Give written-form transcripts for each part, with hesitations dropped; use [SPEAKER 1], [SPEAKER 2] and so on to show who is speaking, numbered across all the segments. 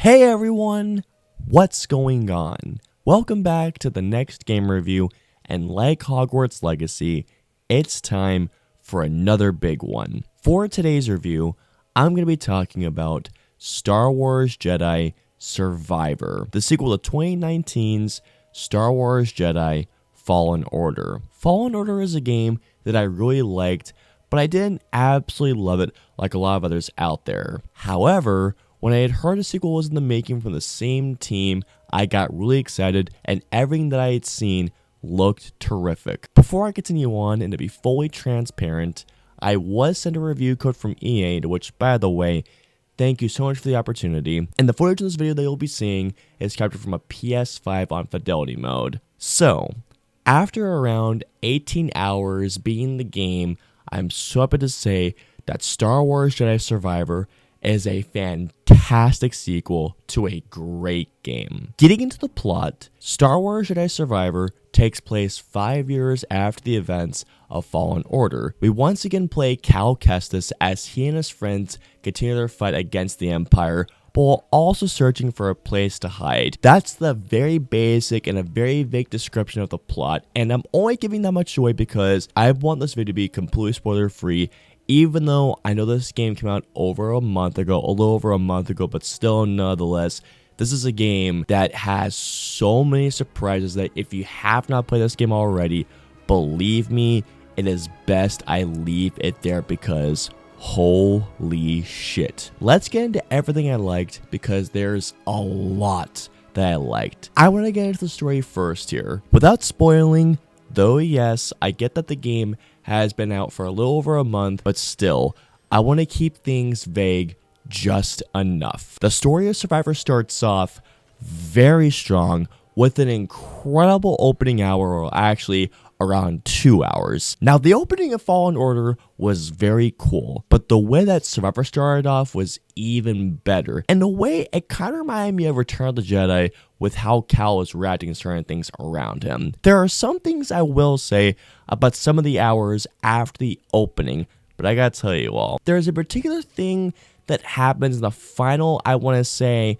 [SPEAKER 1] Hey everyone, what's going on? Welcome back to the next game review, and like Hogwarts Legacy, it's time for another big one. For today's review, I'm going to be talking about Star Wars Jedi Survivor, the sequel to 2019's Star Wars Jedi Fallen Order. Fallen Order is a game that I really liked, but I didn't absolutely love it like a lot of others out there. However, when I had heard a sequel was in the making from the same team, I got really excited and everything that I had seen looked terrific. Before I continue on, and to be fully transparent, I was sent a review code from EA, to which, by the way, thank you so much for the opportunity. And the footage in this video that you'll be seeing is captured from a PS5 on fidelity mode. So, after around 18 hours being in the game, I'm so happy to say that Star Wars Jedi Survivor is a fantastic sequel to a great game. Getting into the plot, Star Wars Jedi Survivor takes place 5 years after the events of Fallen Order. We once again play Cal Kestis as he and his friends continue their fight against the Empire, but while also searching for a place to hide. That's the very basic and a very vague description of the plot, and I'm only giving that much away because I want this video to be completely spoiler free, even though I know this game came out a little over a month ago, but still nonetheless, this is a game that has so many surprises that if you have not played this game already, believe me, it is best I leave it there because holy shit. Let's get into everything I liked because there's a lot that I liked. I want to get into the story first here. Without spoiling, though yes, I get that the game has been out for a little over a month, but still, I want to keep things vague just enough. The story of Survivor starts off very strong with an incredible opening hour, or actually around 2 hours. Now, the opening of Fallen Order was very cool, but the way that Survivor started off was even better. In a way, it kind of reminded me of Return of the Jedi with how Cal was reacting to certain things around him. There are some things I will say about some of the hours after the opening, but I gotta tell you all, there's a particular thing that happens in the final, I want to say,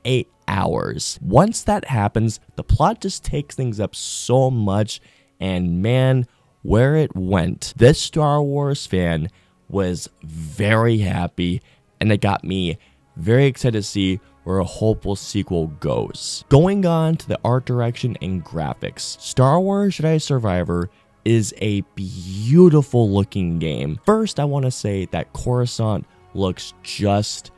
[SPEAKER 1] 8 hours. Once that happens, the plot just takes things up so much, and man, where it went. This Star Wars fan was very happy, and it got me very excited to see where a hopeful sequel goes. Going on to the art direction and graphics, Star Wars Jedi Survivor is a beautiful looking game. First, I want to say that Coruscant looks just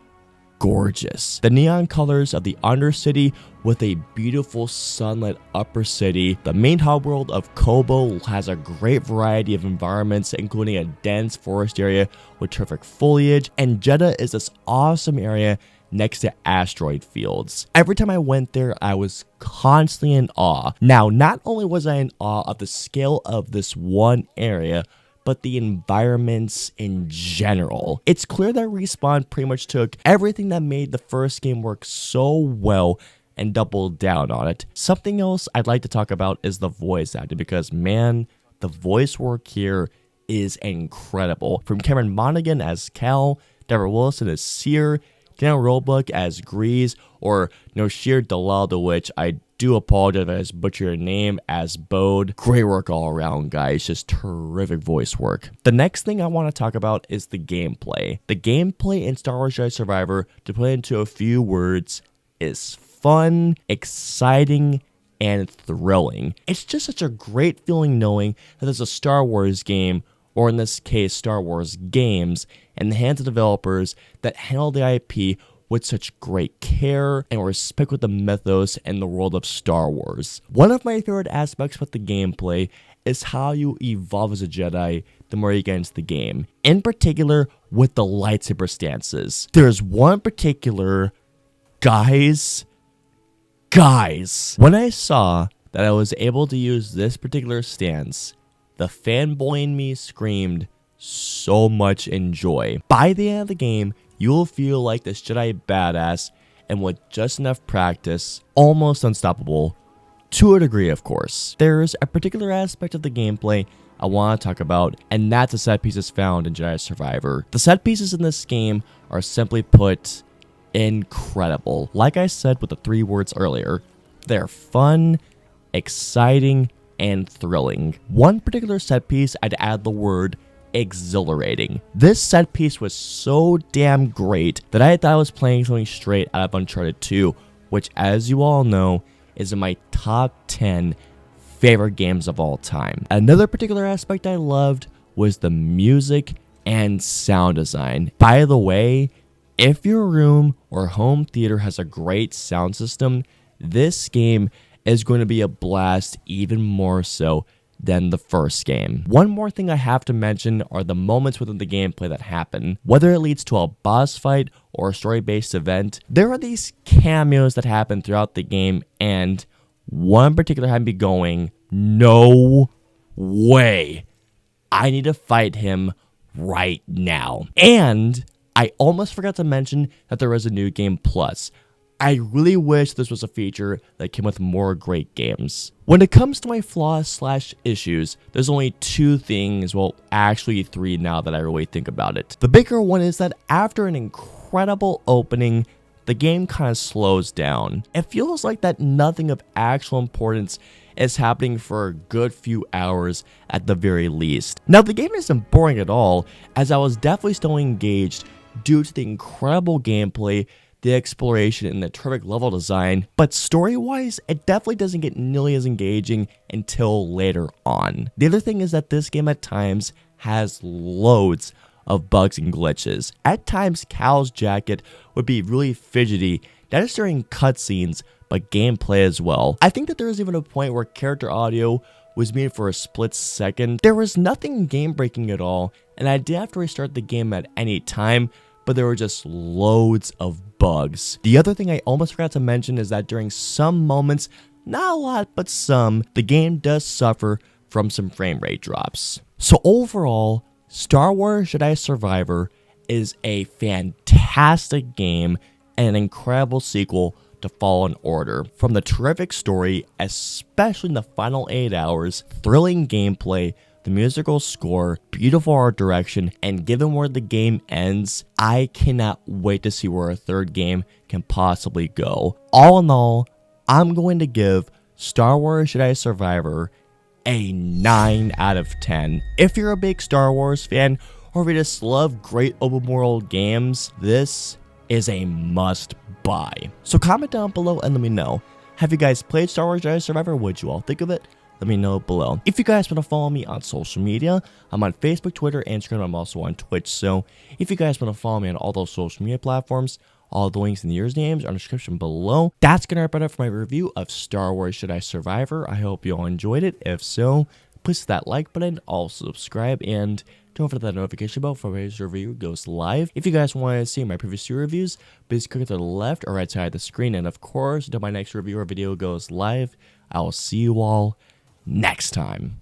[SPEAKER 1] gorgeous. The neon colors of the Undercity with a beautiful sunlit upper city. The main hub world of Kobo has a great variety of environments, including a dense forest area with terrific foliage, and Jeddah is this awesome area next to asteroid fields. Every time I went there, I was constantly in awe. Now, not only was I in awe of the scale of this one area, but the environments in general. It's clear that Respawn pretty much took everything that made the first game work so well and doubled down on it. Something else I'd like to talk about is the voice acting, because man, the voice work here is incredible. From Cameron Monaghan as Cal, Deborah Wilson as Seer, Daniel Roebuck as Grease, or Noshir Dalal, to which I do apologize if I butcher your name, as Bode. Great work all around, guys. Just terrific voice work. The next thing I want to talk about is the gameplay. The gameplay in Star Wars Jedi Survivor, to put it into a few words, is fun, exciting, and thrilling. It's just such a great feeling knowing that there's a Star Wars game, or in this case, Star Wars games, in the hands of developers that handle the IP with such great care and respect with the mythos and the world of Star Wars. One of my favorite aspects about the gameplay is how you evolve as a Jedi the more you get into the game. In particular, with the lightsaber stances. There's one particular, guys, when I saw that I was able to use this particular stance, the fanboy in me screamed so much in joy. By the end of the game, you'll feel like this Jedi badass, and with just enough practice, almost unstoppable, to a degree of course. There's a particular aspect of the gameplay I want to talk about, and that's the set pieces found in Jedi Survivor. The set pieces in this game are simply put incredible. Like I said with the 3 words earlier, they're fun, exciting, and thrilling. One particular set piece, I'd add the word exhilarating. This set piece was so damn great that I thought I was playing something straight out of Uncharted 2, which, as you all know, is in my top 10 favorite games of all time. Another particular aspect I loved was the music and sound design. By the way, if your room or home theater has a great sound system, this game is going to be a blast, even more so than the first game. One more thing I have to mention are the moments within the gameplay that happen. Whether it leads to a boss fight or a story-based event, there are these cameos that happen throughout the game, and one particular had me going, no way, I need to fight him right now. And I almost forgot to mention that there was a new game plus. I really wish this was a feature that came with more great games. When it comes to my flaws / issues, there's only 2 things, well actually 3 now that I really think about it. The bigger one is that after an incredible opening, the game kind of slows down. It feels like that nothing of actual importance is happening for a good few hours at the very least. Now the game isn't boring at all, as I was definitely still engaged due to the incredible gameplay, the exploration, and the terrific level design, but story-wise, it definitely doesn't get nearly as engaging until later on. The other thing is that this game at times has loads of bugs and glitches. At times, Cal's jacket would be really fidgety, not just during cutscenes, but gameplay as well. I think that there was even a point where character audio was muted for a split second. There was nothing game-breaking at all, and I didn't have to restart the game at any time, but there were just loads of bugs. The other thing I almost forgot to mention is that during some moments, not a lot, but some, the game does suffer from some frame rate drops. So overall, Star Wars Jedi Survivor is a fantastic game and an incredible sequel to Fallen Order. From the terrific story, especially in the final 8 hours, thrilling gameplay, the musical score, beautiful art direction, and given where the game ends, I cannot wait to see where a third game can possibly go. All in all, I'm going to give Star Wars Jedi Survivor a 9 out of 10. If you're a big Star Wars fan, or if you just love great open world games, this is a must buy. So comment down below and let me know. Have you guys played Star Wars Jedi Survivor? What'd you all think of it? Let me know below. If you guys want to follow me on social media, I'm on Facebook, Twitter, Instagram. I'm also on Twitch. So if you guys want to follow me on all those social media platforms, all the links in the names are in the description below. That's going to wrap it up for my review of Star Wars Jedi Survivor. I hope you all enjoyed it. If so, please hit that like button, also subscribe, and don't forget that notification bell for when this review goes live. If you guys want to see my previous 2 reviews, please click to the left or right side of the screen. And of course, until my next review or video goes live, I will see you all next time.